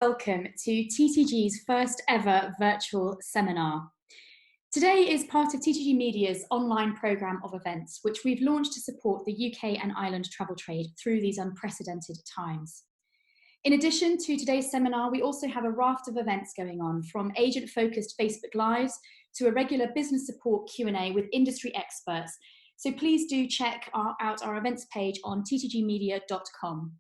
Welcome to TTG's first ever virtual seminar. Today is part of TTG Media's online programme of events, which we've launched to support the UK and Ireland travel trade through these unprecedented times. In addition to today's seminar, we also have a raft of events going on, from agent-focused Facebook Lives to a regular business support Q&A with industry experts. So please do check out our events page on ttgmedia.com.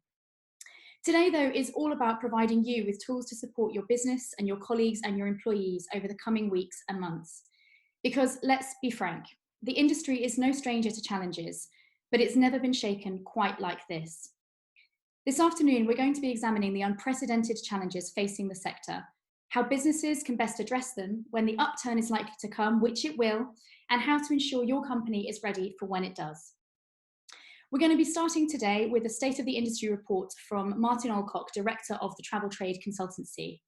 Today, though, is all about providing you with tools to support your business and your colleagues and your employees over the coming weeks and months. Because let's be frank, the industry is no stranger to challenges, but it's never been shaken quite like this. This afternoon, we're going to be examining the unprecedented challenges facing the sector, how businesses can best address them when the upturn is likely to come, which it will, and how to ensure your company is ready for when it does. We're going to be starting today with a State of the Industry report from Martin Alcock, Director of the Travel Trade Consultancy.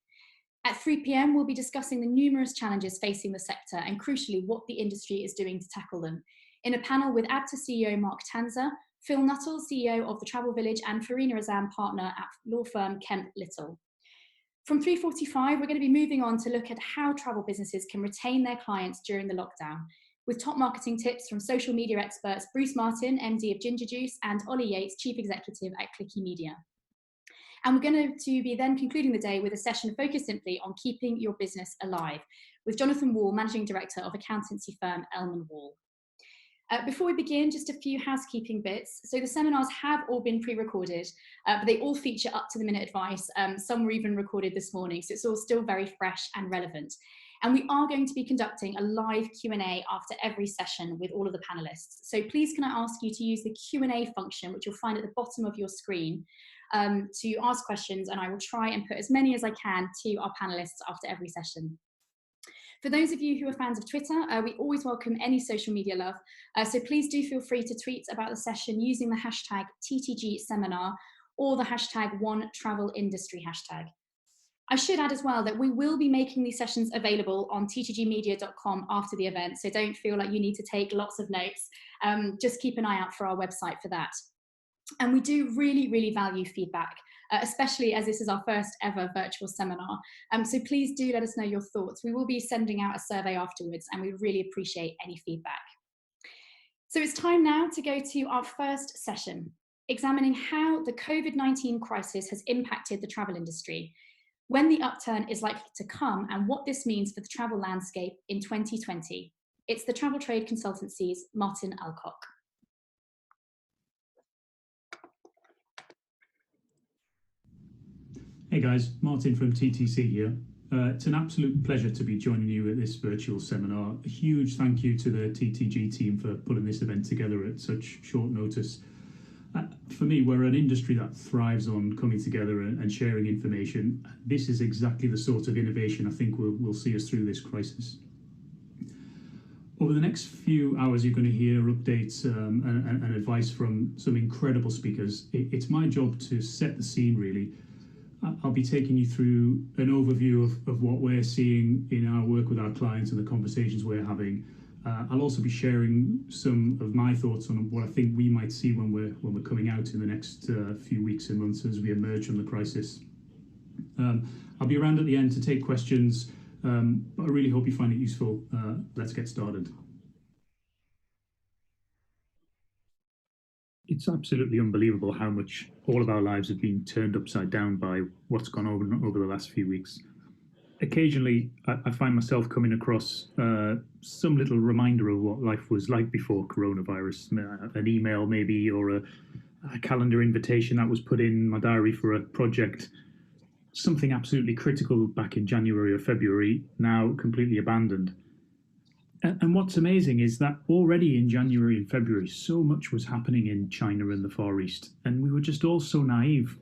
At 3 p.m, we'll be discussing the numerous challenges facing the sector and, crucially, what the industry is doing to tackle them, in a panel with ABTA CEO Mark Tanzer, Phil Nuttall, CEO of the Travel Village, and Farina Azam, partner at law firm Kemp Little. From 3:45, we're going to be moving on to look at how travel businesses can retain their clients during the lockdown, with top marketing tips from social media experts Bruce Martin, MD of Ginger Juice, and Ollie Yates, Chief Executive at Clicky Media. And we're going to be then concluding the day with a session focused simply on keeping your business alive, with Jonathan Wall, Managing Director of accountancy firm Elman Wall. Before we begin, just a few housekeeping bits. So the seminars have all been pre-recorded, but they all feature up-to-the-minute advice. Some were even recorded this morning, so it's all still very fresh and relevant. And we are going to be conducting a live Q&A after every session with all of the panelists. So please can I ask you to use the Q&A function, which you'll find at the bottom of your screen, to ask questions, and I will try and put as many as I can to our panelists after every session. For those of you who are fans of Twitter, we always welcome any social media love. So please do feel free to tweet about the session using the hashtag TTG Seminar or the hashtag #OneTravelIndustry hashtag. I should add as well that we will be making these sessions available on ttgmedia.com after the event, so don't feel like you need to take lots of notes. Just keep an eye out for our website for that. And we do really value feedback, especially as this is our first ever virtual seminar. So please do let us know your thoughts. We will be sending out a survey afterwards, and we really appreciate any feedback. So it's time now to go to our first session, examining how the Covid-19 crisis has impacted the travel industry, when the upturn is likely to come, and what this means for the travel landscape in 2020. It's the Travel Trade Consultancy's Martin Alcock. Hey guys, Martin from TTC here. It's an absolute pleasure to be joining you at this virtual seminar. A huge thank you to the TTG team for putting this event together at such short notice. For me, we're an industry that thrives on coming together and sharing information. This is exactly the sort of innovation I think will see us through this crisis. Over the next few hours, you're going to hear updates and advice from some incredible speakers. It's my job to set the scene, really. I'll be taking you through an overview of what we're seeing in our work with our clients and the conversations we're having. I'll also be sharing some of my thoughts on what I think we might see when we're coming out in the next few weeks and months as we emerge from the crisis. I'll be around at the end to take questions, but I really hope you find it useful. Let's get started. It's absolutely unbelievable how much all of our lives have been turned upside down by what's gone on over the last few weeks. Occasionally, I find myself coming across some little reminder of what life was like before coronavirus, an email maybe, or a calendar invitation that was put in my diary for a project, something absolutely critical back in January or February, now completely abandoned. And what's amazing is that already in January and February, so much was happening in China and the Far East, and we were just all so naive.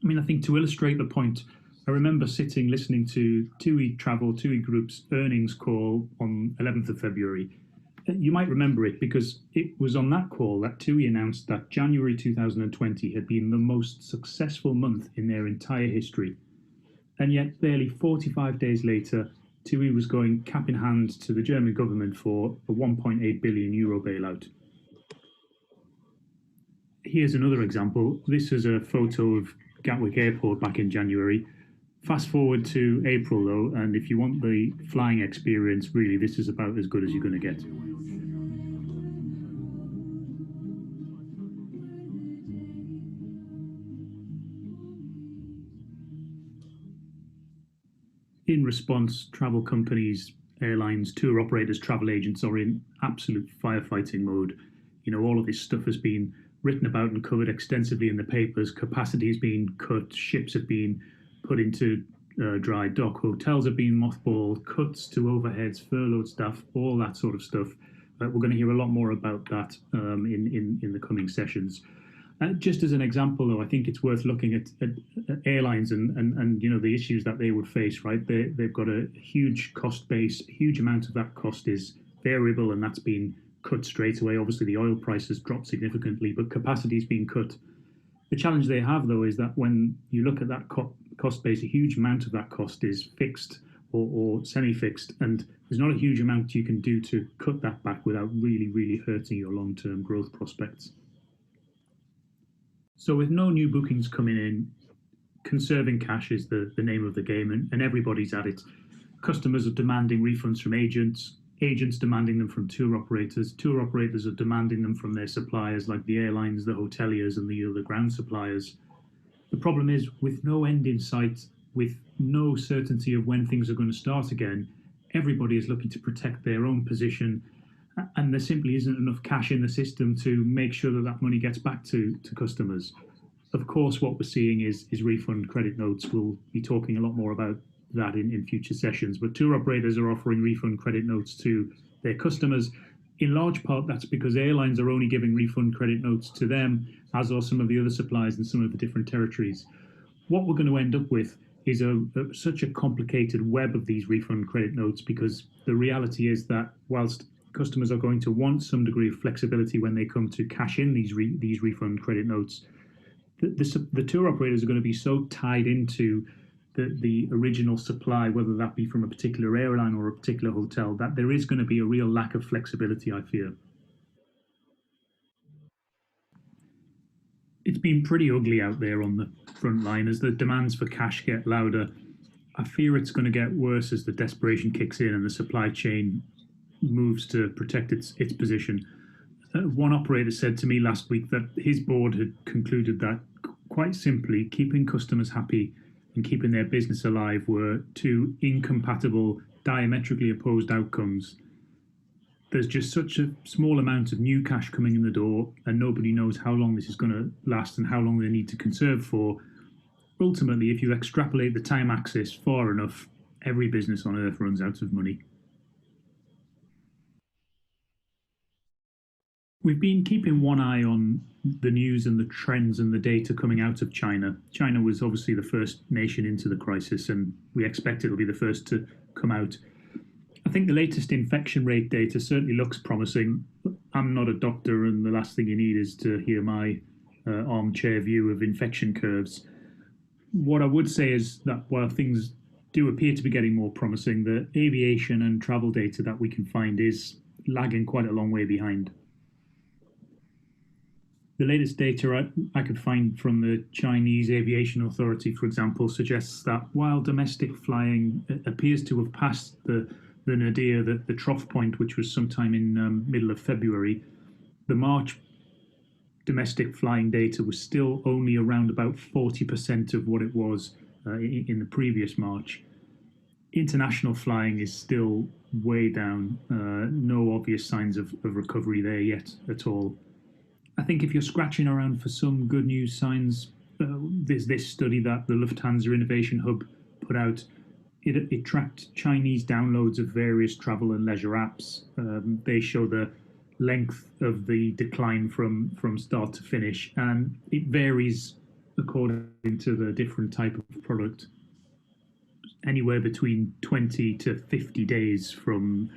I mean, I think to illustrate the point, I remember sitting listening to TUI Group's earnings call on 11th of February. You might remember it because it was on that call that TUI announced that January 2020 had been the most successful month in their entire history. And yet, barely 45 days later, TUI was going cap in hand to the German government for a 1.8 billion euro bailout. Here's another example. This is a photo of Gatwick Airport back in January. Fast forward to April, though, and if you want the flying experience, really, this is about as good as you're going to get. In response, travel companies, airlines, tour operators, travel agents are in absolute firefighting mode. All of this stuff has been written about and covered extensively in the papers. Capacity has been cut, ships have been put into dry dock, hotels have been mothballed, cuts to overheads, furloughed staff, all that sort of stuff. We're going to hear a lot more about that in the coming sessions. Just as an example, though, I think it's worth looking at airlines and the issues that they would face. Right, they've got a huge cost base. A huge amount of that cost is variable, and that's been cut straight away. Obviously, the oil price has dropped significantly, but capacity is being cut. The challenge they have, though, is that when you look at that cost base, a huge amount of that cost is fixed or semi-fixed, and there's not a huge amount you can do to cut that back without really, really hurting your long-term growth prospects. So with no new bookings coming in, conserving cash is the name of the game, and everybody's at it. Customers are demanding refunds from agents demanding them from tour operators are demanding them from their suppliers like the airlines, the hoteliers, and the other ground suppliers. The problem is, with no end in sight, with no certainty of when things are going to start again, everybody is looking to protect their own position, and there simply isn't enough cash in the system to make sure that that money gets back to customers. Of course, what we're seeing is refund credit notes. We'll be talking a lot more about that in future sessions, but tour operators are offering refund credit notes to their customers. In large part, that's because airlines are only giving refund credit notes to them, as are some of the other suppliers in some of the different territories. What we're going to end up with is such a complicated web of these refund credit notes, because the reality is that whilst customers are going to want some degree of flexibility when they come to cash in these refund credit notes, the tour operators are going to be so tied into the original supply, whether that be from a particular airline or a particular hotel, that there is going to be a real lack of flexibility, I fear. It's been pretty ugly out there on the front line as the demands for cash get louder. I fear it's going to get worse as the desperation kicks in and the supply chain moves to protect its position. One operator said to me last week that his board had concluded that, quite simply, keeping customers happy and keeping their business alive were two incompatible, diametrically opposed outcomes. There's just such a small amount of new cash coming in the door, and nobody knows how long this is going to last and how long they need to conserve for. Ultimately, if you extrapolate the time axis far enough, every business on earth runs out of money. We've been keeping one eye on the news and the trends and the data coming out of China. China was obviously the first nation into the crisis, and we expect it'll be the first to come out. I think the latest infection rate data certainly looks promising. I'm not a doctor, and the last thing you need is to hear my armchair view of infection curves. What I would say is that while things do appear to be getting more promising, the aviation and travel data that we can find is lagging quite a long way behind. The latest data I could find from the Chinese Aviation Authority, for example, suggests that while domestic flying appears to have passed the nadir, the trough point, which was sometime in middle of February, the March domestic flying data was still only around about 40% of what it was in the previous March. International flying is still way down, no obvious signs of recovery there yet at all. I think if you're scratching around for some good news signs, there's this study that the Lufthansa Innovation Hub put out. It tracked Chinese downloads of various travel and leisure apps. They show the length of the decline from start to finish, and it varies according to the different type of product. Anywhere between 20 to 50 days from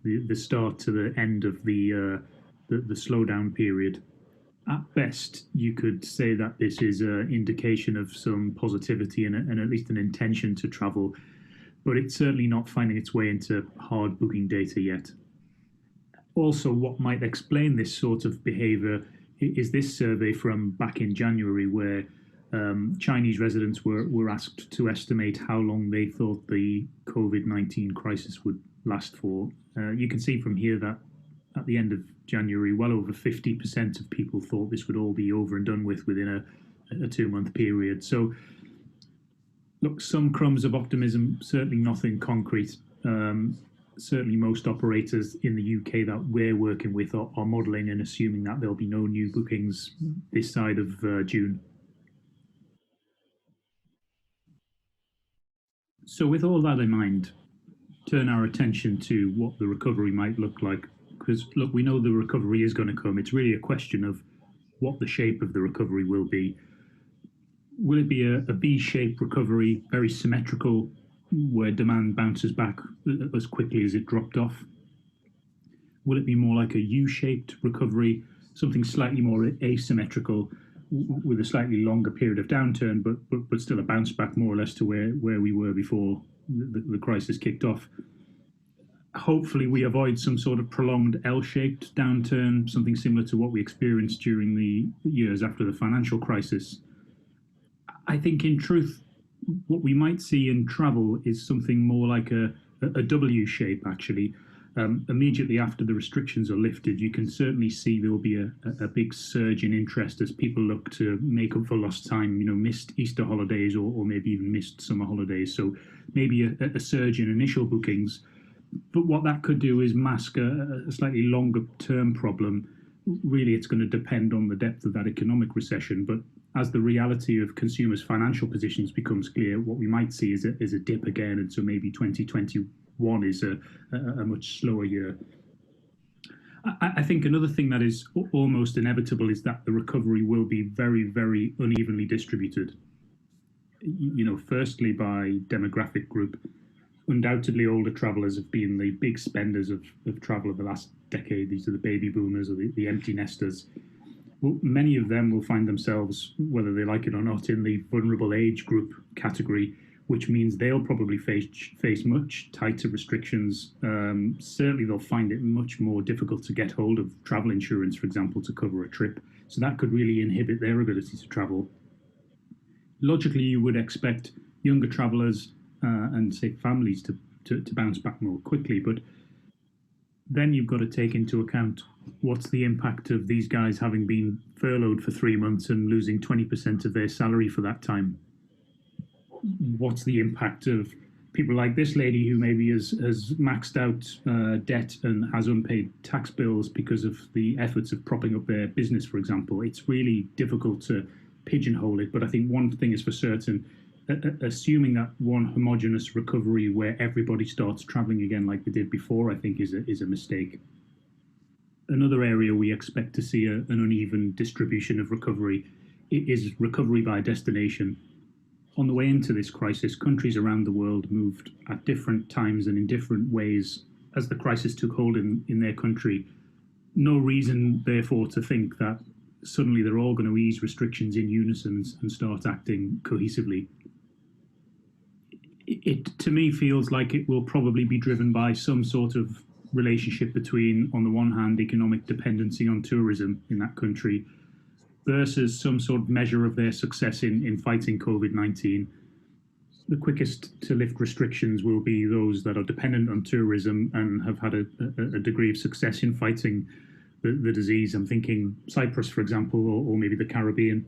the start to the end of the slowdown period. At best, you could say that this is an indication of some positivity and at least an intention to travel, but it's certainly not finding its way into hard booking data yet. Also, what might explain this sort of behaviour is this survey from back in January, where Chinese residents were asked to estimate how long they thought the COVID-19 crisis would last for. You can see from here that at the end of January, well over 50% of people thought this would all be over and done with within a 2-month period. So, look, some crumbs of optimism, certainly nothing concrete. Certainly most operators in the UK that we're working with are modelling and assuming that there'll be no new bookings this side of June. So with all that in mind, turn our attention to what the recovery might look like. Because, look, we know the recovery is going to come. It's really a question of what the shape of the recovery will be. Will it be a V-shaped recovery, very symmetrical, where demand bounces back as quickly as it dropped off? Will it be more like a U-shaped recovery, something slightly more asymmetrical, with a slightly longer period of downturn, but still a bounce back more or less to where we were before the crisis kicked off? Hopefully we avoid some sort of prolonged L-shaped downturn, something similar to what we experienced during the years after the financial crisis. I think in truth, what we might see in travel is something more like a W shape, actually. Immediately after the restrictions are lifted, you can certainly see there will be a big surge in interest as people look to make up for lost time, missed Easter holidays or maybe even missed summer holidays. So maybe a surge in initial bookings. But what that could do is mask a slightly longer term problem. Really, it's going to depend on the depth of that economic recession. But as the reality of consumers' financial positions becomes clear, what we might see is a dip again. And so maybe 2021 is a much slower year. I think another thing that is almost inevitable is that the recovery will be very, very unevenly distributed. Firstly by demographic group. Undoubtedly, older travellers have been the big spenders of travel of the last decade. These are the baby boomers or the empty nesters. Well, many of them will find themselves, whether they like it or not, in the vulnerable age group category, which means they'll probably face much tighter restrictions. Certainly, they'll find it much more difficult to get hold of travel insurance, for example, to cover a trip. So that could really inhibit their ability to travel. Logically, you would expect younger travellers and say families to bounce back more quickly, but then you've got to take into account what's the impact of these guys having been furloughed for 3 months and losing 20% of their salary for that time. What's the impact of people like this lady who maybe has maxed out debt and has unpaid tax bills because of the efforts of propping up their business, for example? It's really difficult to pigeonhole it, but I think one thing is for certain: assuming that one homogenous recovery where everybody starts traveling again like they did before, I think is a mistake. Another area we expect to see an uneven distribution of recovery is recovery by destination. On the way into this crisis, countries around the world moved at different times and in different ways as the crisis took hold in their country. No reason, therefore, to think that suddenly they're all going to ease restrictions in unison and start acting cohesively. It to me feels like it will probably be driven by some sort of relationship between, on the one hand, economic dependency on tourism in that country versus some sort of measure of their success in fighting COVID-19. The quickest to lift restrictions will be those that are dependent on tourism and have had a degree of success in fighting the disease. I'm thinking Cyprus, for example, or maybe the Caribbean.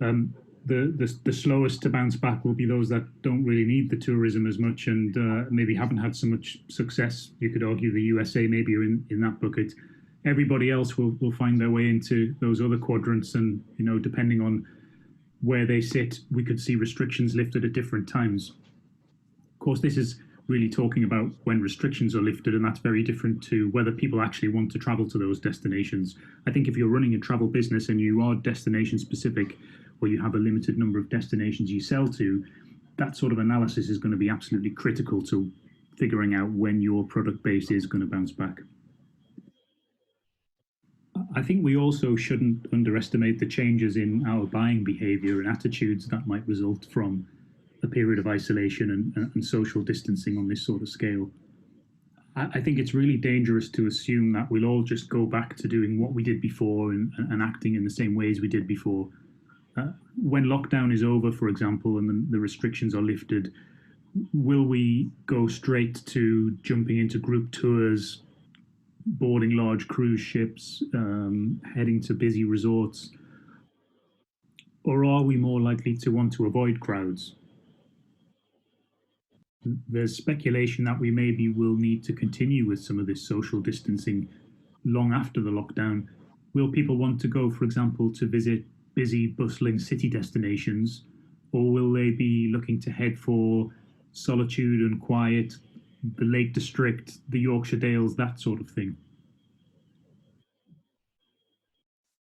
The slowest to bounce back will be those that don't really need the tourism as much and maybe haven't had so much success. You could argue the USA maybe are in that bucket. Everybody else will find their way into those other quadrants, and depending on where they sit, we could see restrictions lifted at different times. Of course, this is really talking about when restrictions are lifted, and that's very different to whether people actually want to travel to those destinations. I think if you're running a travel business and you are destination specific, or you have a limited number of destinations you sell to, that sort of analysis is going to be absolutely critical to figuring out when your product base is going to bounce back. I think we also shouldn't underestimate the changes in our buying behavior and attitudes that might result from a period of isolation and social distancing on this sort of scale. I think it's really dangerous to assume that we'll all just go back to doing what we did before and acting in the same ways we did before. When lockdown is over, for example, and the restrictions are lifted, will we go straight to jumping into group tours, boarding large cruise ships, heading to busy resorts? Or are we more likely to want to avoid crowds? There's speculation that we maybe will need to continue with some of this social distancing long after the lockdown. Will people want to go, for example, to visit busy, bustling city destinations, or will they be looking to head for solitude and quiet, the Lake District, the Yorkshire Dales, that sort of thing?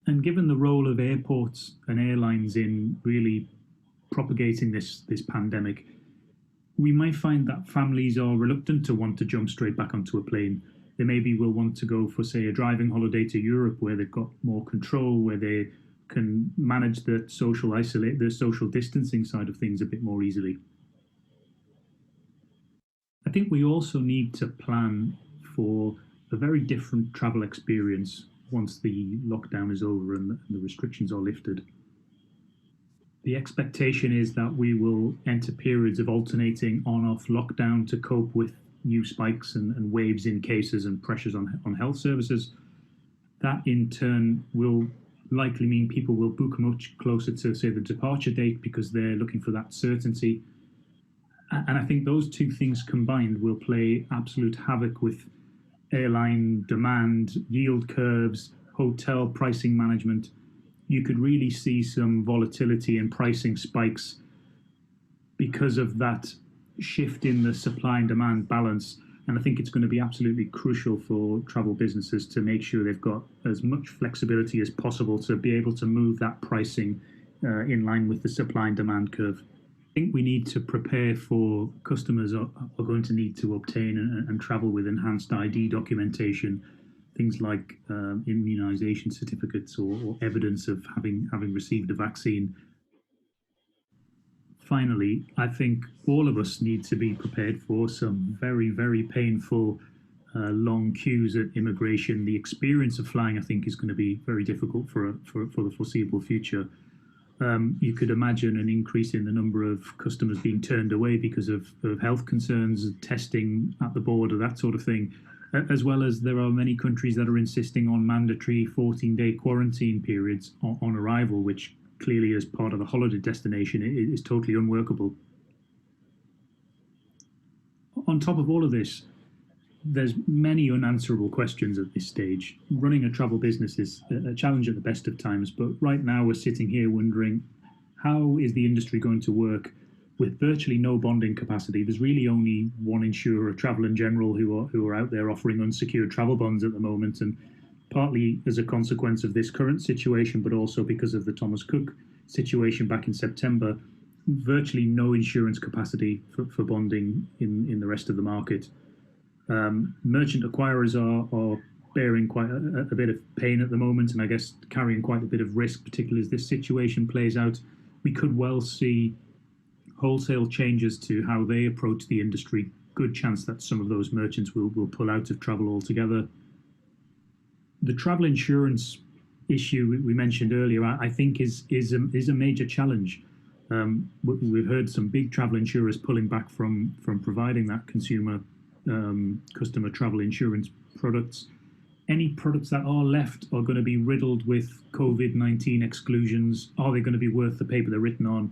And given the role of airports and airlines in really propagating this pandemic, we might find that families are reluctant to want to jump straight back onto a plane. They maybe will want to go for, say, a driving holiday to Europe where they've got more control, where they can manage the social distancing side of things a bit more easily. I think we also need to plan for a very different travel experience once the lockdown is over and the restrictions are lifted. The expectation is that we will enter periods of alternating on-off lockdown to cope with new spikes and waves in cases and pressures on health services. That in turn will likely mean people will book much closer to, say, the departure date because they're looking for that certainty. And I think those two things combined will play absolute havoc with airline demand, yield curves, hotel pricing management. You could really see some volatility and pricing spikes because of that shift in the supply and demand balance. And I think it's going to be absolutely crucial for travel businesses to make sure they've got as much flexibility as possible to be able to move that pricing in line with the supply and demand curve. I think we need to prepare for customers are going to need to obtain and travel with enhanced ID documentation, things like immunization certificates or evidence of having received a vaccine. Finally, I think all of us need to be prepared for some very, very painful long queues at immigration. The experience of flying, I think, is going to be very difficult for the foreseeable future. You could imagine an increase in the number of customers being turned away because of health concerns, testing at the border, that sort of thing, as well as there are many countries that are insisting on mandatory 14-day quarantine periods on arrival, which clearly as part of a holiday destination is totally unworkable. On top of all of this, there's many unanswerable questions at this stage. Running a travel business is a challenge at the best of times, but right now we're sitting here wondering, how is the industry going to work with virtually no bonding capacity? There's really only one insurer, Travel & General, who are out there offering unsecured travel bonds at the moment, and partly as a consequence of this current situation, but also because of the Thomas Cook situation back in September, virtually no insurance capacity for bonding in the rest of the market. Merchant acquirers are bearing quite a bit of pain at the moment, and I guess carrying quite a bit of risk, particularly as this situation plays out. We could well see wholesale changes to how they approach the industry. Good chance that some of those merchants will pull out of travel altogether. The travel insurance issue we mentioned earlier, I think, is a major challenge. We've heard some big travel insurers pulling back from providing that customer travel insurance products. Any products that are left are going to be riddled with COVID-19 exclusions. Are they going to be worth the paper they're written on?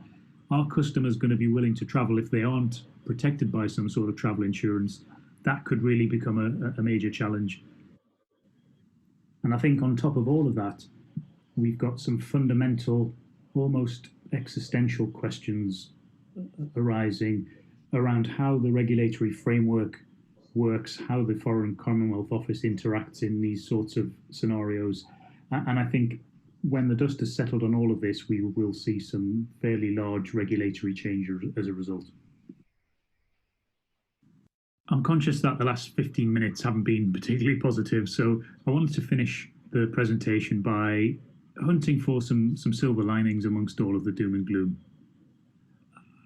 Are customers going to be willing to travel if they aren't protected by some sort of travel insurance? That could really become a major challenge. And I think on top of all of that, we've got some fundamental, almost existential questions arising around how the regulatory framework works, how the Foreign Commonwealth Office interacts in these sorts of scenarios. And I think when the dust has settled on all of this, we will see some fairly large regulatory change as a result. I'm conscious that the last 15 minutes haven't been particularly positive, so I wanted to finish the presentation by hunting for some silver linings amongst all of the doom and gloom.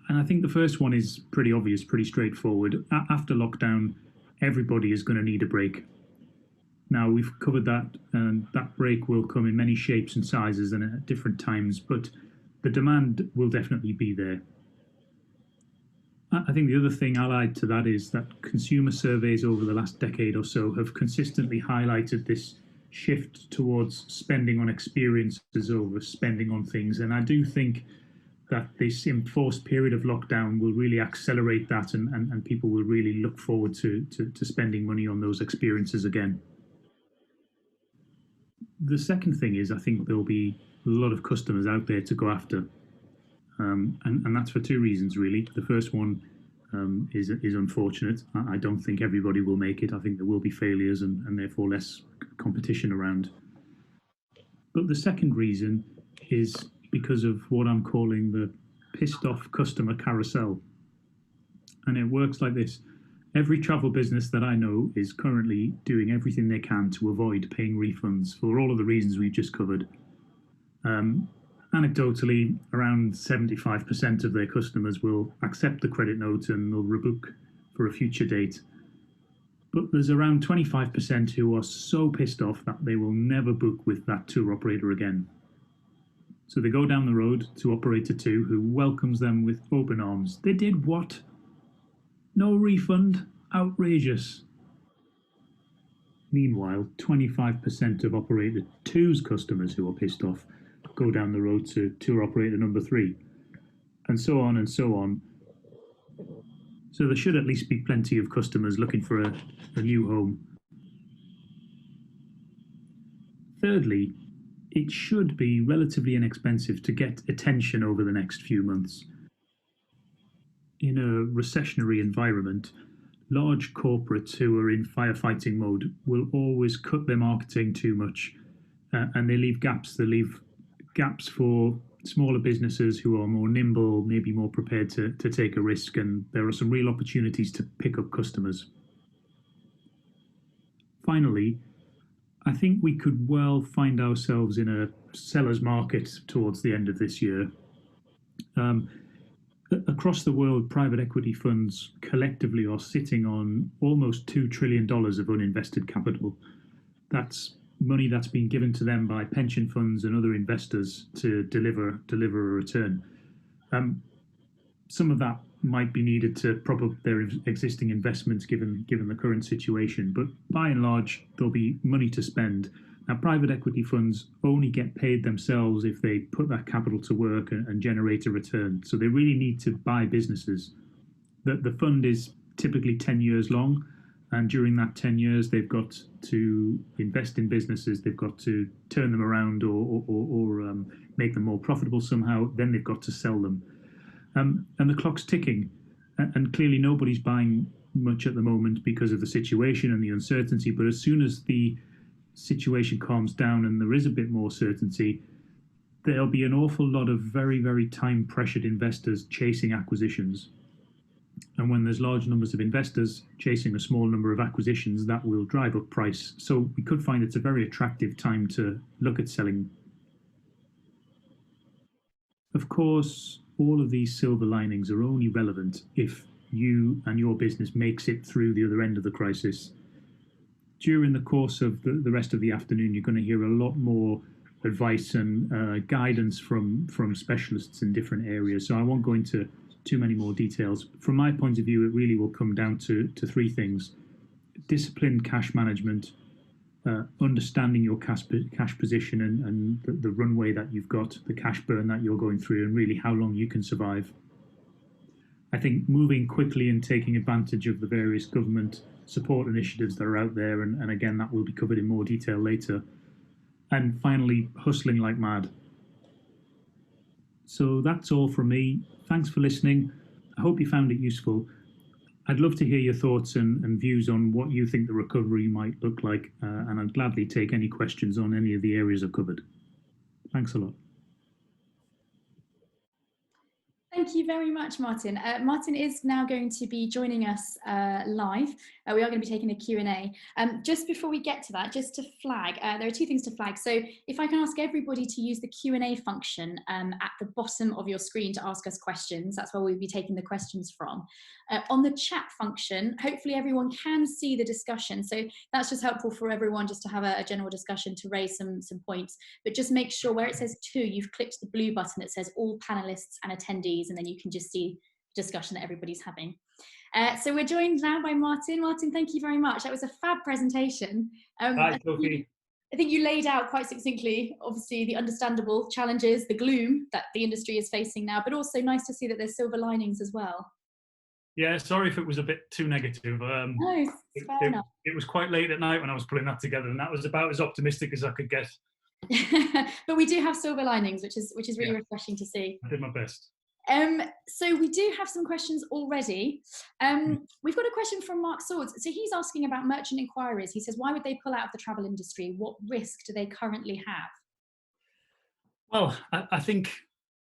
And I think the first one is pretty obvious, pretty straightforward. After lockdown, everybody is going to need a break. Now, we've covered that, and that break will come in many shapes and sizes and at different times, but the demand will definitely be there. I think the other thing allied to that is that consumer surveys over the last decade or so have consistently highlighted this shift towards spending on experiences over spending on things. And I do think that this enforced period of lockdown will really accelerate that, and people will really look forward to spending money on those experiences again. The second thing is I think there'll be a lot of customers out there to go after. And that's for two reasons, really. The first one is unfortunate. I don't think everybody will make it. I think there will be failures and therefore less competition around. But the second reason is because of what I'm calling the pissed off customer carousel. And it works like this. Every travel business that I know is currently doing everything they can to avoid paying refunds for all of the reasons we've just covered. Anecdotally, around 75% of their customers will accept the credit note and they'll rebook for a future date. But there's around 25% who are so pissed off that they will never book with that tour operator again. So they go down the road to operator 2, who welcomes them with open arms. They did what? No refund? Outrageous. Meanwhile, 25% of operator 2's customers who are pissed off go down the road to tour operator number 3, and so on and so on. So there should at least be plenty of customers looking for a new home. Thirdly, it should be relatively inexpensive to get attention over the next few months. In a recessionary environment, large corporates who are in firefighting mode will always cut their marketing too much, and they leave gaps. They leave gaps for smaller businesses who are more nimble, maybe more prepared to take a risk, and there are some real opportunities to pick up customers. Finally, I think we could well find ourselves in a seller's market towards the end of this year. Across the world, private equity funds collectively are sitting on almost $2 trillion of uninvested capital. That's money that's been given to them by pension funds and other investors to deliver a return. Some of that might be needed to prop up their existing investments given the current situation, but by and large, there'll be money to spend. Now, private equity funds only get paid themselves if they put that capital to work and generate a return. So they really need to buy businesses. The fund is typically 10 years long, and during that 10 years, they've got to invest in businesses, they've got to turn them around or make them more profitable somehow, then they've got to sell them. And the clock's ticking, and clearly nobody's buying much at the moment because of the situation and the uncertainty, but as soon as the situation calms down and there is a bit more certainty, there'll be an awful lot of very, very time-pressured investors chasing acquisitions. And when there's large numbers of investors chasing a small number of acquisitions, that will drive up price. So we could find it's a very attractive time to look at selling. Of course, all of these silver linings are only relevant if you and your business makes it through the other end of the crisis. During the course of the rest of the afternoon, you're going to hear a lot more advice and guidance from specialists in different areas. So I won't go into too many more details. From my point of view, it really will come down to three things: disciplined cash management, understanding your cash position and the runway that you've got, the cash burn that you're going through, and really how long you can survive. I think moving quickly and taking advantage of the various government support initiatives that are out there, and again, that will be covered in more detail later. And finally, hustling like mad. So that's all from me. Thanks for listening. I hope you found it useful. I'd love to hear your thoughts and views on what you think the recovery might look like, and I'd gladly take any questions on any of the areas I've covered. Thanks a lot. Thank Thank you very much, Martin. Martin is now going to be joining us live. We are going to be taking a Q&A. Just before we get to that, just to flag, there are two things to flag. So if I can ask everybody to use the Q&A function at the bottom of your screen to ask us questions, that's where we'll be taking the questions from. On the chat function, hopefully everyone can see the discussion. So that's just helpful for everyone just to have a general discussion to raise some points. But just make sure where it says 2, you've clicked the blue button that says all panelists and attendees, and then you can just see the discussion that everybody's having. So we're joined now by Martin. Martin, thank you very much. That was a fab presentation. Hi, Sophie. I think you laid out quite succinctly, obviously, the understandable challenges, the gloom that the industry is facing now, but also nice to see that there's silver linings as well. Yeah, sorry if it was a bit too negative. No, it's fair enough. It was quite late at night when I was putting that together, and that was about as optimistic as I could get. But we do have silver linings, which is really refreshing to see. I did my best. So we do have some questions already. We've got a question from Mark Swords. So he's asking about merchant inquiries. He says, why would they pull out of the travel industry? What risk do they currently have? Well, I think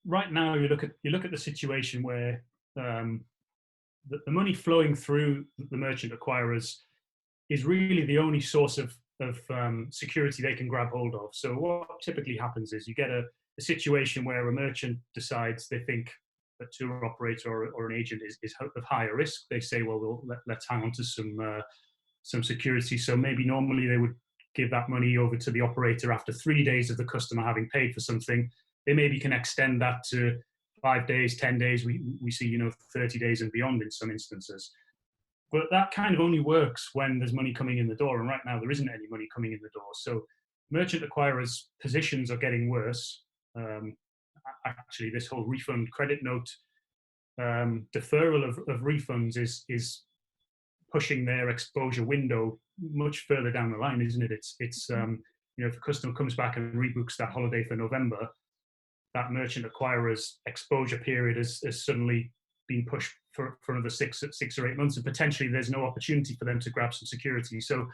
right now you look at the situation where the money flowing through the merchant acquirers is really the only source of security they can grab hold of. So what typically happens is you get a situation where a merchant decides they think a tour operator or an agent is of higher risk. They say, well, let's hang on to some security. So maybe normally they would give that money over to the operator after 3 days of the customer having paid for something. They maybe can extend that to 5 days, 10 days. We see 30 days and beyond in some instances. But that kind of only works when there's money coming in the door, and right now there isn't any money coming in the door. So merchant acquirers' positions are getting worse. Actually, this whole refund credit note deferral of refunds is pushing their exposure window much further down the line, isn't it? It's if a customer comes back and rebooks that holiday for November, that merchant acquirer's exposure period has suddenly been pushed for another 6 or 8 months, and potentially there's no opportunity for them to grab some security. So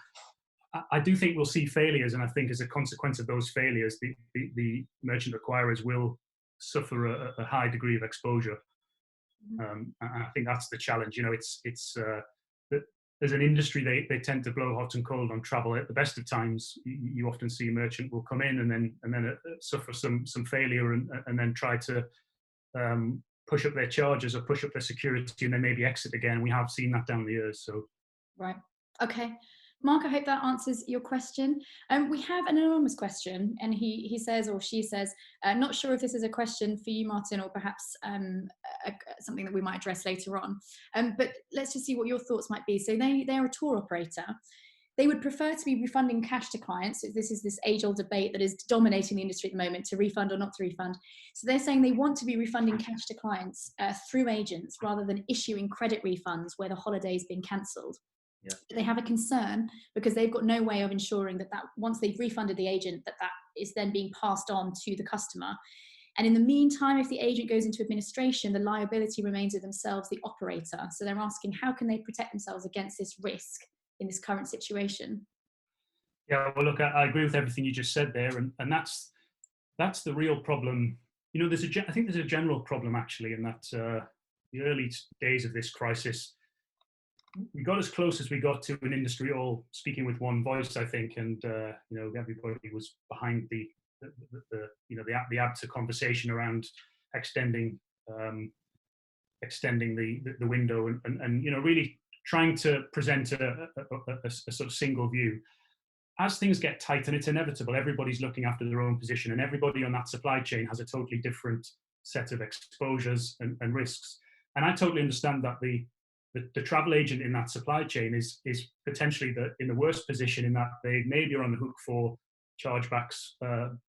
I do think we'll see failures, and I think as a consequence of those failures, the merchant acquirers will suffer a high degree of exposure. And I think that's the challenge. As an industry, they tend to blow hot and cold on travel. At the best of times, you often see a merchant will come in and then suffer some failure and then try to push up their charges or push up their security and then maybe exit again. We have seen that down the years. So, right, okay. Mark, I hope that answers your question. We have an anonymous question, and he says, or she says, not sure if this is a question for you, Martin, or perhaps something that we might address later on. But let's just see what your thoughts might be. So they're a tour operator. They would prefer to be refunding cash to clients. So this is this age-old debate that is dominating the industry at the moment, to refund or not to refund. So they're saying they want to be refunding cash to clients through agents rather than issuing credit refunds where the holiday's been cancelled. Yeah. They have a concern because they've got no way of ensuring that once they've refunded the agent, that is then being passed on to the customer. And in the meantime, if the agent goes into administration, the liability remains with themselves, the operator. So they're asking, how can they protect themselves against this risk in this current situation? Yeah, well, look, I agree with everything you just said there, and that's the real problem. I think there's a general problem actually in that the early days of this crisis, we got as close as we got to an industry all speaking with one voice, I think, and everybody was behind the ABTA conversation around extending the window and really trying to present a sort of single view. As things get tight, and it's inevitable, everybody's looking after their own position, and everybody on that supply chain has a totally different set of exposures and risks. And I totally understand that the travel agent in that supply chain is potentially in the worst position, in that they maybe are on the hook for chargebacks,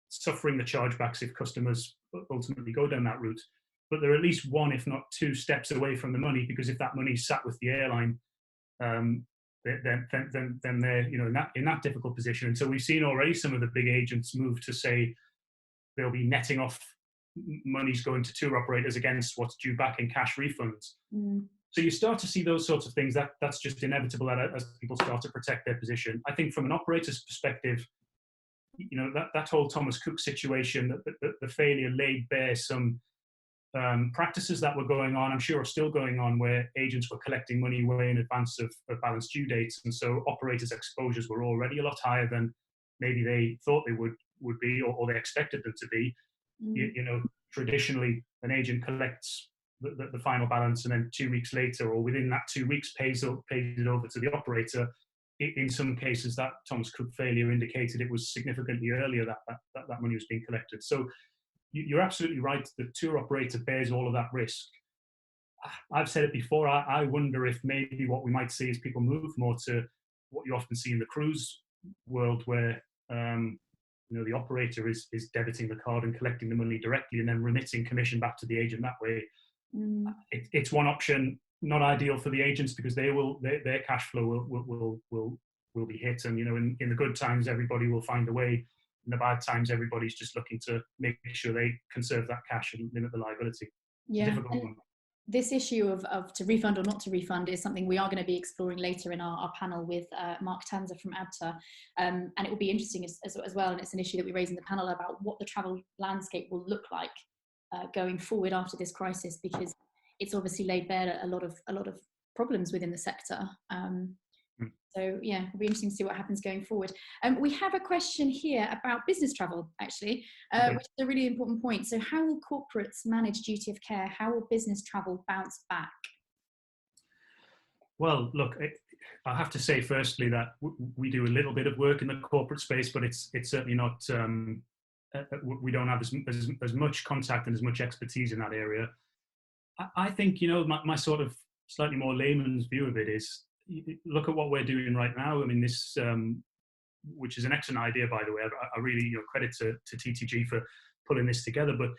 suffering the chargebacks if customers ultimately go down that route. But they're at least 1, if not 2 steps away from the money, because if that money's sat with the airline, then they're in that difficult position. And so we've seen already some of the big agents move to say they'll be netting off money's going to tour operators against what's due back in cash refunds. So you start to see those sorts of things. That's just inevitable as people start to protect their position. I think from an operator's perspective, that whole Thomas Cook situation, the failure laid bare some practices that were going on, I'm sure are still going on, where agents were collecting money way in advance of balance due dates, and so operators' exposures were already a lot higher than maybe they thought they would be, or they expected them to be. You know, traditionally an agent collects the final balance, and then 2 weeks later, or within that 2 weeks, pays it over to the operator. In some cases, that Thomas Cook failure indicated it was significantly earlier that money was being collected. So you're absolutely right. The tour operator bears all of that risk. I've said it before. I wonder if maybe what we might see is people move more to what you often see in the cruise world, where you know, the operator is debiting the card and collecting the money directly, and then remitting commission back to the agent that way. It's one option, not ideal for the agents, because their cash flow will be hit, and you know, in the good times everybody will find a way. In the bad times, everybody's just looking to make sure they conserve that cash and limit the liability. Yeah. Difficult one. This issue of to refund or not to refund is something we are going to be exploring later in our panel with Mark Tanzer from ABTA, and it will be interesting as well, and it's an issue that we raise in the panel about what the travel landscape will look like going forward after this crisis, because it's obviously laid bare a lot of problems within the sector. So yeah, it'll be interesting to see what happens going forward. We have a question here about business travel, actually, which is a really important point. So how will corporates manage duty of care? How will business travel bounce back? Well, look, I have to say firstly that we do a little bit of work in the corporate space, but it's certainly not, we don't have as much contact and as much expertise in that area. I think, you know, my sort of slightly more layman's view of it is, look at what we're doing right now. I mean, this, which is an excellent idea, by the way. I really, you know, credit to TTG for pulling this together. But,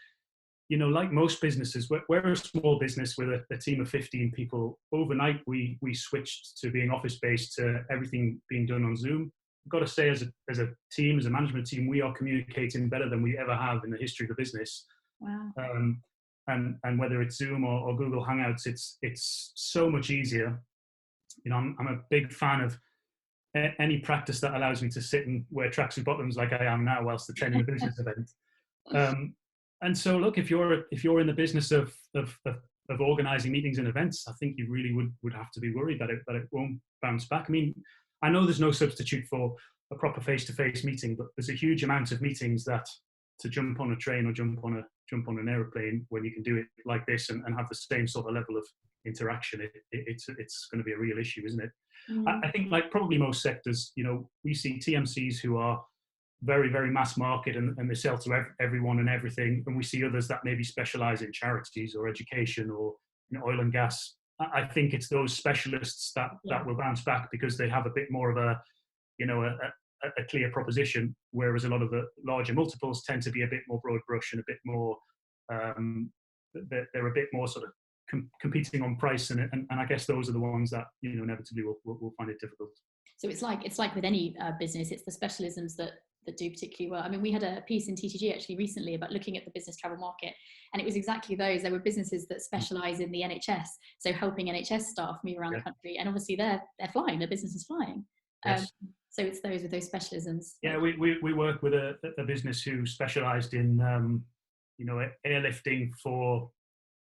you know, like most businesses, we're a small business with a team of 15 people. Overnight, we switched to being office-based, to everything being done on Zoom. I've got to say, as a team, as a management team, we are communicating better than we ever have in the history of the business. Wow. And whether it's Zoom or Google Hangouts, it's so much easier. You know, I'm a big fan of any practice that allows me to sit and wear tracksuit bottoms like I am now whilst attending a business event. And so, look, if you're in the business of organising meetings and events, I think you really would have to be worried that it won't bounce back. I mean, I know there's no substitute for a proper face-to-face meeting, but there's a huge amount of meetings that, to jump on a train or jump on an aeroplane, when you can do it like this and have the same sort of level of interaction, it's going to be a real issue, isn't it? I think, like probably most sectors, you know, we see TMCs who are very, very mass market and they sell to everyone and everything, and we see others that maybe specialize in charities or education or, you know, oil and gas. I think it's those specialists that will bounce back, because they have a bit more of a, you know, a clear proposition, whereas a lot of the larger multiples tend to be a bit more broad brush and a bit more, they're a bit more sort of competing on price, and I guess those are the ones that, you know, inevitably will find it difficult. So it's like with any business, it's the specialisms that do particularly well. I mean, we had a piece in TTG actually recently about looking at the business travel market, and it was exactly those. There were businesses that specialise in the NHS, so helping NHS staff move around the country, and obviously they're flying, their business is flying. Yes. So it's those with those specialisms. Yeah, we work with a business who specialised in you know, airlifting for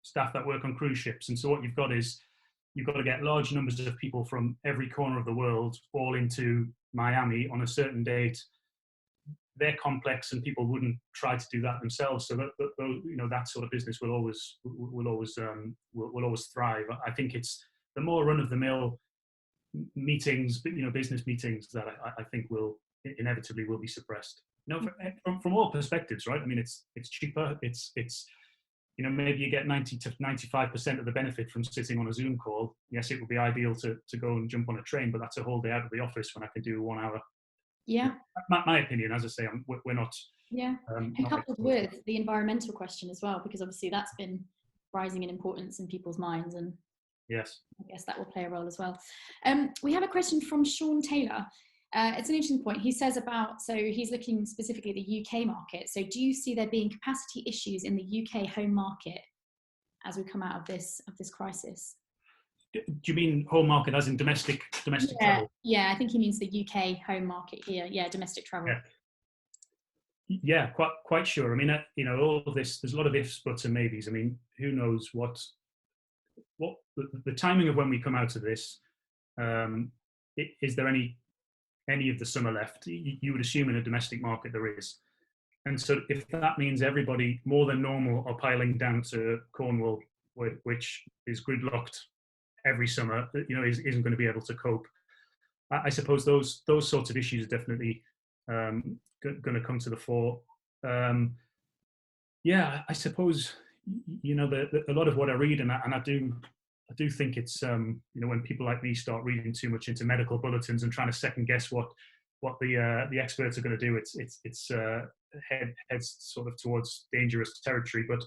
staff that work on cruise ships. And so what you've got to get large numbers of people from every corner of the world all into Miami on a certain date. They're complex, and people wouldn't try to do that themselves. So that you know, that sort of business will always thrive. I think it's the more run-of-the-mill meetings, you know, business meetings, that I think will inevitably be suppressed. You know, from all perspectives, right? I mean, it's cheaper. It's you know, maybe you get 90 to 95% of the benefit from sitting on a Zoom call. Yes, it would be ideal to go and jump on a train, but that's a whole day out of the office when I can do 1 hour. Yeah. My opinion, as I say, we're not. Yeah. And coupled with the environmental question as well, because obviously that's been rising in importance in people's minds, and yes, I guess that will play a role as well. We have a question from Sean Taylor. It's an interesting point. He says so he's looking specifically at the UK market. So do you see there being capacity issues in the UK home market as we come out of this crisis? Do you mean home market as in domestic travel? Yeah, I think he means the UK home market here. Yeah, domestic travel. Yeah, quite sure. I mean, all of this, there's a lot of ifs, buts, and maybes. I mean, who knows what the timing of when we come out of this? Um, is there any of the summer left? You would assume in a domestic market there is. And so if that means everybody more than normal are piling down to Cornwall, which is gridlocked every summer, isn't going to be able to cope. I suppose those sorts of issues are definitely going to come to the fore. Yeah, I suppose a lot of what I read, and I do think it's when people like me start reading too much into medical bulletins and trying to second guess what the experts are going to do, it's heads sort of towards dangerous territory. But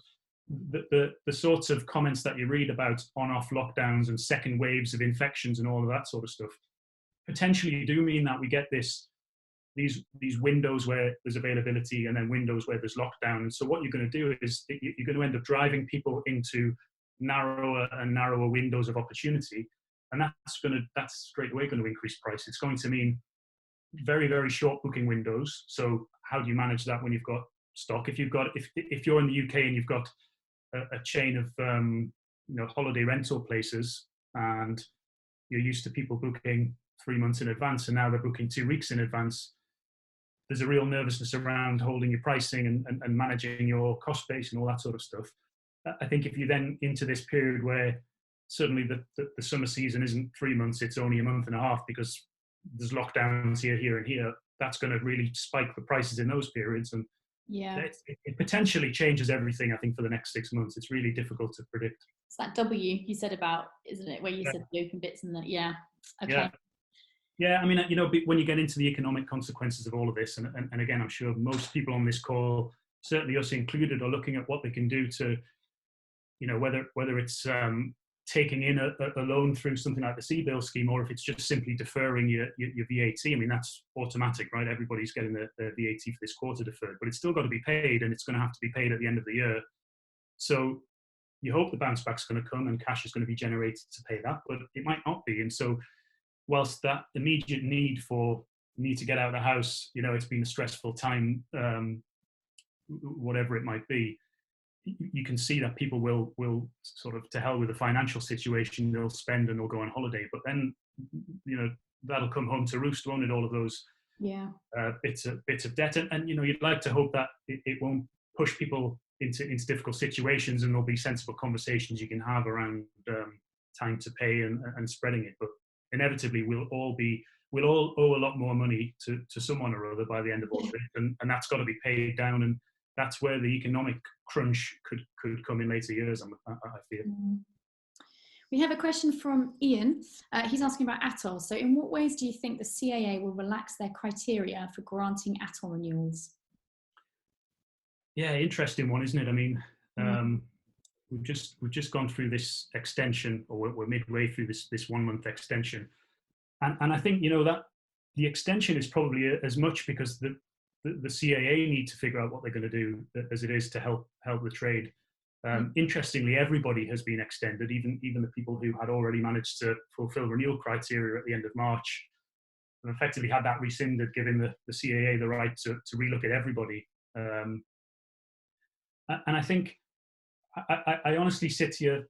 the sorts of comments that you read about on-off lockdowns and second waves of infections and all of that sort of stuff potentially do mean that we get these windows where there's availability and then windows where there's lockdown. And so what you're going to do is you're going to end up driving people into narrower and narrower windows of opportunity, and that's straight away going to increase price. It's going to mean very, very short booking windows. So how do you manage that when you've got stock? If you're in the UK and you've got a chain of holiday rental places, and you're used to people booking 3 months in advance, and now they're booking 2 weeks in advance, there's a real nervousness around holding your pricing and managing your cost base and all that sort of stuff. I think if you're then into this period where suddenly the summer season isn't 3 months, it's only a month and a half because there's lockdowns here, and here, that's going to really spike the prices in those periods. And yeah, it potentially changes everything, I think, for the next 6 months. It's really difficult to predict. It's that W you said about, isn't it, where you said the open bits and the, yeah. Okay. Yeah, I mean, when you get into the economic consequences of all of this, and again, I'm sure most people on this call, certainly us included, are looking at what they can do to, whether it's taking in a loan through something like the CBIL scheme, or if it's just simply deferring your VAT. I mean, that's automatic, right? Everybody's getting their VAT for this quarter deferred, but it's still got to be paid, and it's going to have to be paid at the end of the year. So you hope the bounce back's going to come and cash is going to be generated to pay that, but it might not be. And so whilst that immediate need to get out of the house, it's been a stressful time, whatever it might be, you can see that people will sort of, to hell with the financial situation, they'll spend and they'll go on holiday. But then, that'll come home to roost, won't it? All of those bits of debt. And you'd like to hope that it won't push people into difficult situations, and there'll be sensible conversations you can have around time to pay and spreading it. But inevitably we'll all owe a lot more money to someone or other by the end of all of it, and that's got to be paid down, and that's where the economic crunch could come in later years, I fear. We have a question from Ian. He's asking about ATOL. So in what ways do you think the CAA will relax their criteria for granting ATOL renewals? Yeah, interesting one, isn't it? I mean, we've just gone through this extension, or we're midway through this 1 month extension, and I think that the extension is probably as much because the CAA need to figure out what they're going to do as it is to help the trade. Interestingly, everybody has been extended, even the people who had already managed to fulfil renewal criteria at the end of March, and effectively had that rescinded, giving the CAA the right to relook at everybody. And I think, I honestly sit here,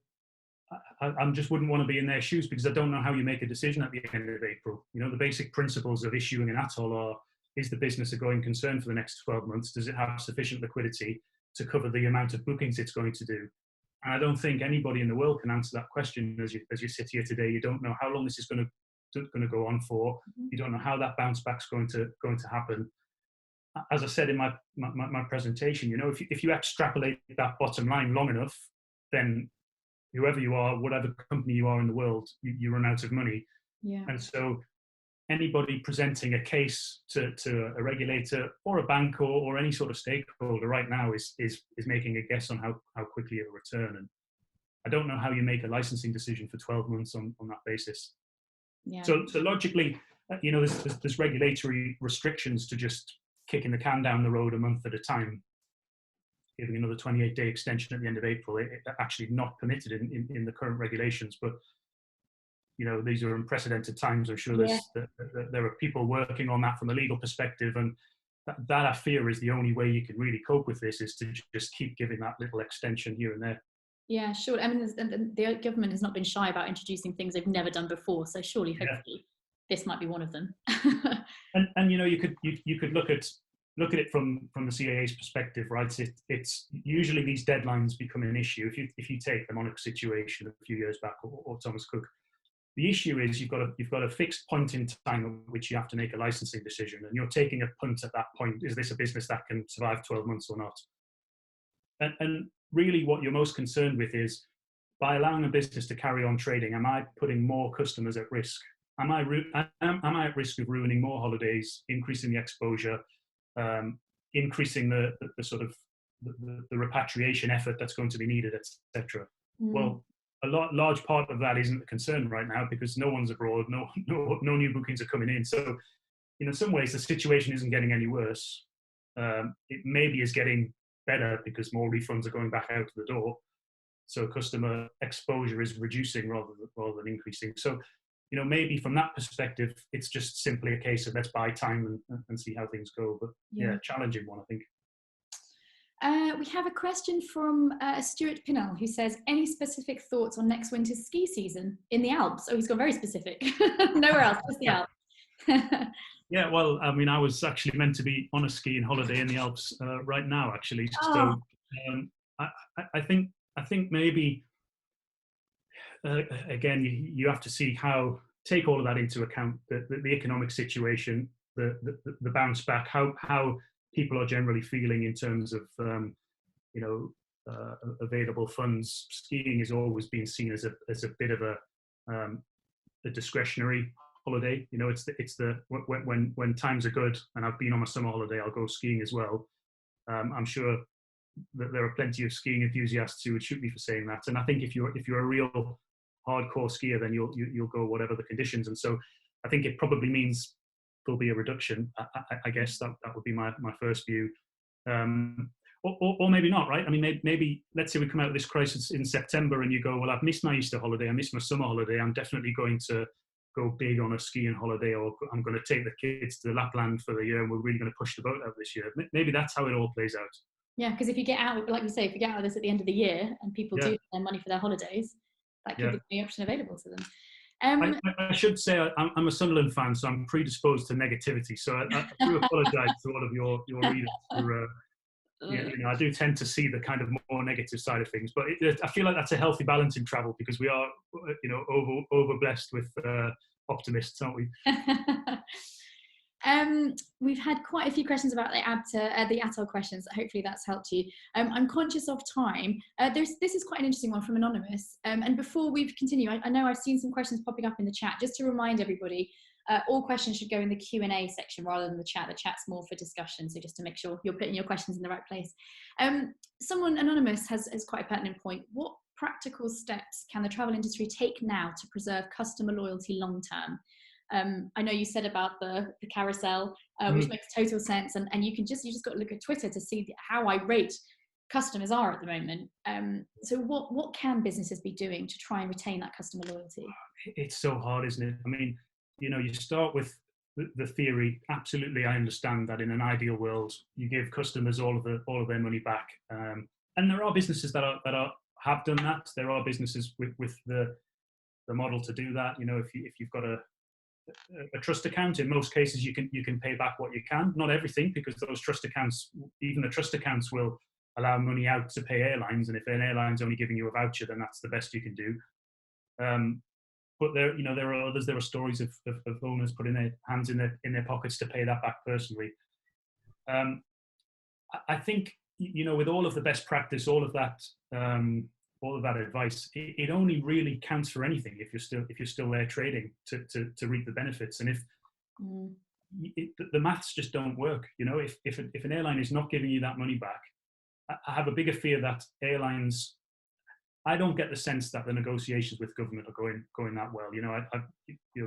I just wouldn't want to be in their shoes, because I don't know how you make a decision at the end of April. The basic principles of issuing an ATOL are: is the business a going concern for the next 12 months? Does it have sufficient liquidity to cover the amount of bookings it's going to do? And I don't think anybody in the world can answer that question as you sit here today. You don't know how long this is going to go on for. You don't know how that bounce back's going to happen. As I said in my presentation, if you extrapolate that bottom line long enough, then whoever you are, whatever company you are in the world, you run out of money. Yeah. And so anybody presenting a case to a regulator or a bank or any sort of stakeholder right now is making a guess on how quickly it'll return. And I don't know how you make a licensing decision for 12 months on that basis. Yeah. So logically, there's regulatory restrictions to just kicking the can down the road a month at a time, giving another 28-day extension at the end of April. It actually not permitted in the current regulations, but these are unprecedented times. I'm sure there are people working on that from a legal perspective, and that I fear is the only way you can really cope with this, is to just keep giving that little extension here and there. Yeah, sure. I mean, the government has not been shy about introducing things they've never done before. So surely, hopefully, this might be one of them. And you could look at it from the CAA's perspective, right? It's usually these deadlines become an issue. If you take the Monaco situation a few years back, or Thomas Cook, the issue is you've got a fixed point in time at which you have to make a licensing decision, and you're taking a punt at that point. Is this a business that can survive 12 months or not? And really, what you're most concerned with is, by allowing a business to carry on trading, am I putting more customers at risk? Am I at risk of ruining more holidays, increasing the exposure, increasing the sort of the repatriation effort that's going to be needed, etc. Well, a large part of that isn't a concern right now, because no one's abroad, no new bookings are coming in. So, in some ways, the situation isn't getting any worse. It maybe is getting better because more refunds are going back out the door. So customer exposure is reducing rather than increasing. So, maybe from that perspective, it's just simply a case of let's buy time and see how things go. But yeah, challenging one, I think. We have a question from Stuart Pinnell, who says, any specific thoughts on next winter's ski season in the Alps? Oh, he's got very specific. Nowhere else, just the Alps. Yeah, well, I mean, I was actually meant to be on a skiing holiday in the Alps right now, actually. So I think maybe, again, you have to see take all of that into account, the economic situation, the bounce back, how people are generally feeling in terms of, available funds. Skiing has always been seen as a bit of a discretionary holiday. It's when times are good, and I've been on a summer holiday, I'll go skiing as well. I'm sure that there are plenty of skiing enthusiasts who would shoot me for saying that. And I think if you're a real hardcore skier, then you'll go whatever the conditions. And so I think it probably means there'll be a reduction. I guess that would be my first view. Or maybe not, right? I mean, maybe let's say we come out of this crisis in September and you go, well, I've missed my Easter holiday, I missed my summer holiday, I'm definitely going to go big on a skiing holiday, or I'm going to take the kids to Lapland for the year, and we're really going to push the boat out this year. Maybe that's how it all plays out. Yeah, because if you get out, like you say, if you get out of this at the end of the year and people do their money for their holidays, that could be the option available to them. I should say I'm a Sunderland fan, so I'm predisposed to negativity. So I do apologise to all of your readers for. I do tend to see the kind of more negative side of things, but I feel like that's a healthy balance in travel, because we are, over blessed with optimists, aren't we? We've had quite a few questions about the ATOL questions. Hopefully that's helped you. I'm conscious of time. This is quite an interesting one from Anonymous. And before we continue, I know I've seen some questions popping up in the chat. Just to remind everybody, all questions should go in the Q&A section rather than the chat. The chat's more for discussion, so just to make sure you're putting your questions in the right place. Someone, Anonymous, has quite a pertinent point. What practical steps can the travel industry take now to preserve customer loyalty long term? I know you said about the carousel, which makes total sense, and you just got to look at Twitter to see how irate customers are at the moment. So what can businesses be doing to try and retain that customer loyalty? It's so hard, isn't it? I mean, you start with the theory. Absolutely, I understand that in an ideal world, you give customers all of their money back, and there are businesses that have done that. There are businesses with the model to do that. If you've got a trust account, in most cases you can pay back what you can. Not everything, because those trust accounts, even the trust accounts, will allow money out to pay airlines, and if an airline's only giving you a voucher, then that's the best you can do. But there are others. There are stories of owners putting their hands in their pockets to pay that back personally. I think with all of the best practice, all of that advice, it only really counts for anything if you're still there trading to reap the benefits. And if the maths just don't work, if an airline is not giving you that money back, I have a bigger fear that airlines. I don't get the sense that the negotiations with government are going that well.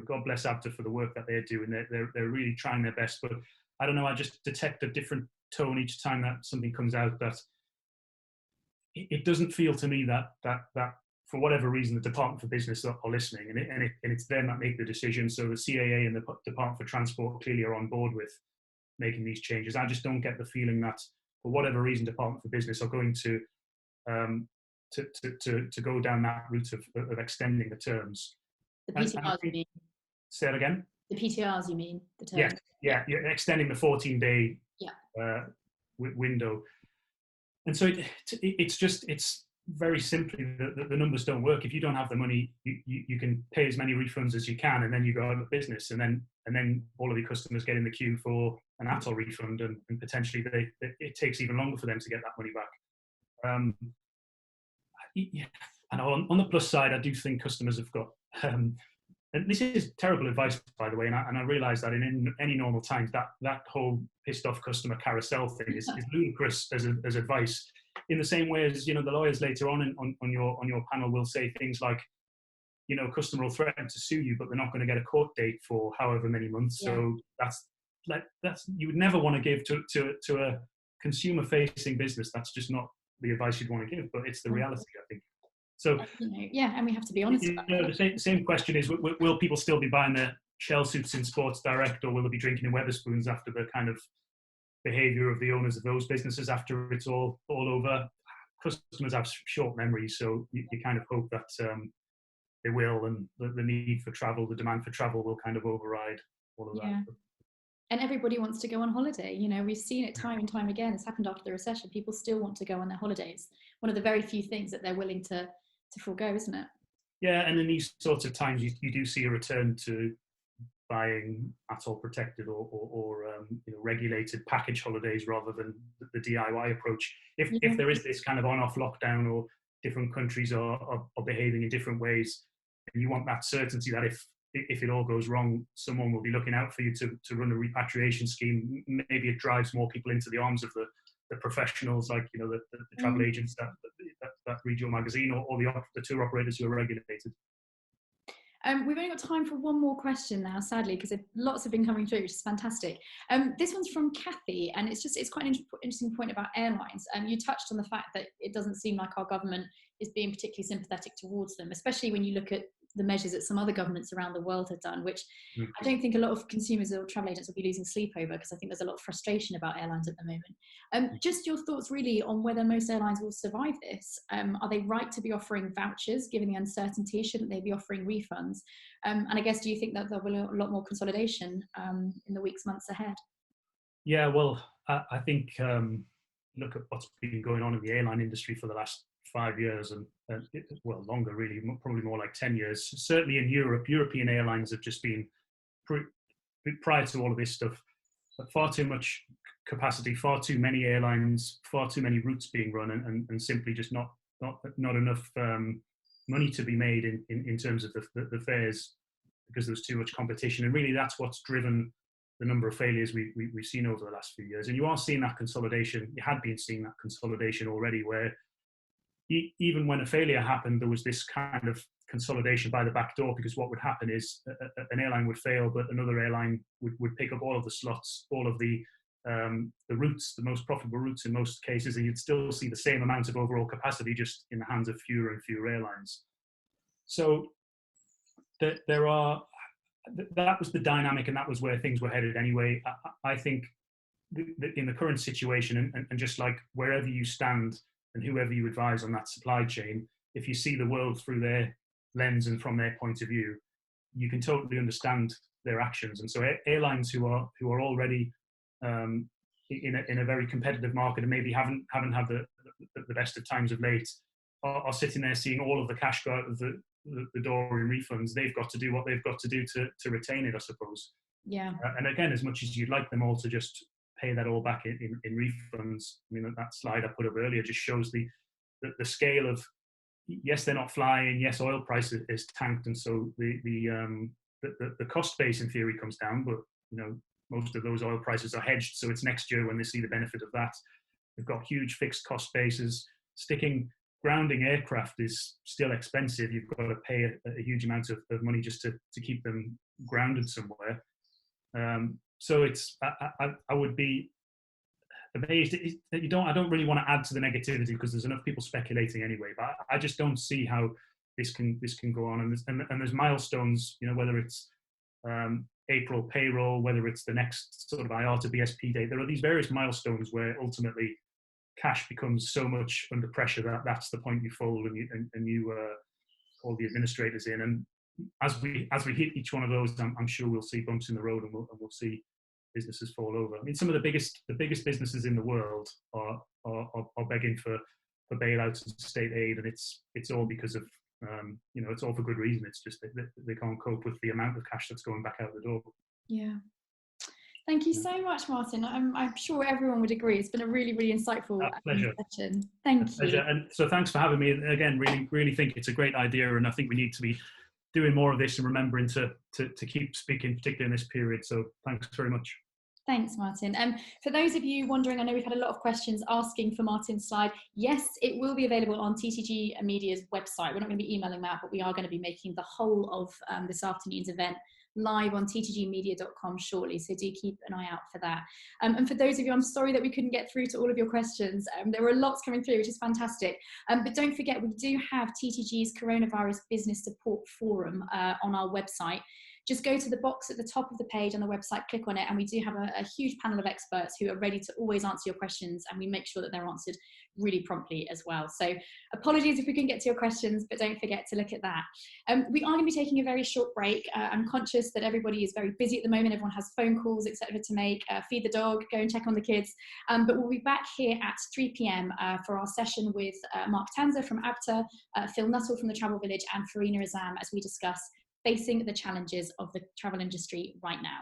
God bless ABTA for the work that they're doing. They're really trying their best, but I don't know. I just detect a different tone each time that something comes out. That it doesn't feel to me that for whatever reason the Department for Business are listening, and it's them that make the decision. So the CAA and the Department for Transport clearly are on board with making these changes. I just don't get the feeling that, for whatever reason, Department for Business are going to go down that route of extending the terms. The PTRs, you mean? Say it again. The PTRs, you mean? The terms? Yes, yeah, you're extending the 14-day yeah. Window. And so it's very simply the numbers don't work. If you don't have the money, you can pay as many refunds as you can, and then you go out of business, and then all of your customers get in the queue for an ATOL refund, and potentially it takes even longer for them to get that money back. And on the plus side, I do think customers have got, and this is terrible advice, by the way, and I realise that in any normal times, that whole pissed off customer carousel thing is ludicrous as advice. In the same way as, the lawyers later on your panel will say things like, customer will threaten to sue you, but they're not going to get a court date for however many months. Yeah. So that's you would never want to give to a consumer-facing business. That's just not the advice you'd want to give, but it's the reality, I think. So yeah, and we have to be honest about that. The same question is, will people still be buying their shell suits in Sports Direct, or will they be drinking in Wetherspoons after the kind of behaviour of the owners of those businesses after it's all over? Customers have short memories, so you kind of hope that they will, and the need for travel, the demand for travel will kind of override all of that. And everybody wants to go on holiday. We've seen it time and time again. It's happened after the recession. People still want to go on their holidays. One of the very few things that they're willing to forego, isn't it? Yeah, and in these sorts of times, you do see a return to buying ATOL protected or regulated package holidays rather than the DIY approach. If there is this kind of on-off lockdown, or different countries are behaving in different ways, and you want that certainty that if it all goes wrong, someone will be looking out for you to run a repatriation scheme. Maybe it drives more people into the arms of the professionals, like the travel agents that read your magazine, or the tour operators who are regulated. We've only got time for one more question now, sadly, because lots have been coming through, which is fantastic. This one's from Kathy, and it's quite an interesting point about airlines. You touched on the fact that it doesn't seem like our government is being particularly sympathetic towards them, especially when you look at the measures that some other governments around the world have done, which I don't think a lot of consumers or travel agents will be losing sleep over, because I think there's a lot of frustration about airlines at the moment. Just your thoughts really on whether most airlines will survive this. Are they right to be offering vouchers given the uncertainty? Shouldn't they be offering refunds? And I guess, do you think that there'll be a lot more consolidation in the weeks, months ahead? Yeah, well, I think look at what's been going on in the airline industry for the last 5 years, and well, longer really, probably more like 10 years. Certainly in Europe, European airlines have just been, prior to all of this stuff, far too much capacity, far too many airlines, far too many routes being run, and simply just not enough money to be made in terms of the fares, because there's too much competition. And really that's what's driven the number of failures we've seen over the last few years. And you are seeing that consolidation. You had been seeing that consolidation already, where even when a failure happened, there was this kind of consolidation by the back door, because what would happen is an airline would fail, but another airline would pick up all of the slots, all of the routes, the most profitable routes in most cases, and you'd still see the same amount of overall capacity, just in the hands of fewer and fewer airlines. So that was the dynamic, and that was where things were headed anyway. I think in the current situation, and just like wherever you stand and whoever you advise on that supply chain, if you see the world through their lens and from their point of view, you can totally understand their actions. And so airlines who are already in a very competitive market, and maybe haven't had the best of times of late, are sitting there seeing all of the cash go out of the door in refunds. They've got to do what they've got to do to retain it, I suppose. Yeah. And again, as much as you'd like them all to just pay that all back in refunds, I mean, that slide I put up earlier just shows the scale of, yes, they're not flying, yes, oil price is tanked, and so the cost base in theory comes down, but most of those oil prices are hedged, so it's next year when they see the benefit of that. They've got huge fixed cost bases. Grounding aircraft is still expensive. You've got to pay a huge amount of money just to keep them grounded somewhere. So I would be amazed that I don't really want to add to the negativity, because there's enough people speculating anyway, but I just don't see how this can go on. And there's milestones, whether it's April payroll, whether it's the next sort of IATA BSP date. There are these various milestones where ultimately cash becomes so much under pressure that that's the point you fold and you call the administrators in. And as we hit each one of those, I'm sure we'll see bumps in the road, and we'll see businesses fall over. I mean, some of the biggest businesses in the world are begging for bailouts and state aid, and it's all because of it's all for good reason. It's just that they can't cope with the amount of cash that's going back out the door. Yeah. Thank you so much, Martin. I'm sure everyone would agree. It's been a really, really insightful session. Thank you. And so thanks for having me. Again, really think it's a great idea, and I think we need to be doing more of this and remembering to keep speaking, particularly in this period. So thanks very much. Thanks, Martin. For those of you wondering, I know we've had a lot of questions asking for Martin's slide. Yes, it will be available on TTG Media's website. We're not going to be emailing that, but we are going to be making the whole of this afternoon's event live on ttgmedia.com shortly, so do keep an eye out for that. And for those of you, I'm sorry that we couldn't get through to all of your questions. There were lots coming through, which is fantastic. But don't forget, we do have TTG's Coronavirus Business Support Forum on our website. Just go to the box at the top of the page on the website, click on it, and we do have a huge panel of experts who are ready to always answer your questions, and we make sure that they're answered really promptly as well. So apologies if we couldn't get to your questions, but don't forget to look at that. We are going to be taking a very short break. I'm conscious that everybody is very busy at the moment. Everyone has phone calls, etc. to make, feed the dog, go and check on the kids. But we'll be back here at 3 p.m. For our session with Mark Tanzer from ABTA, Phil Nuttall from the Travel Village, and Farina Azam as we discuss facing the challenges of the travel industry right now.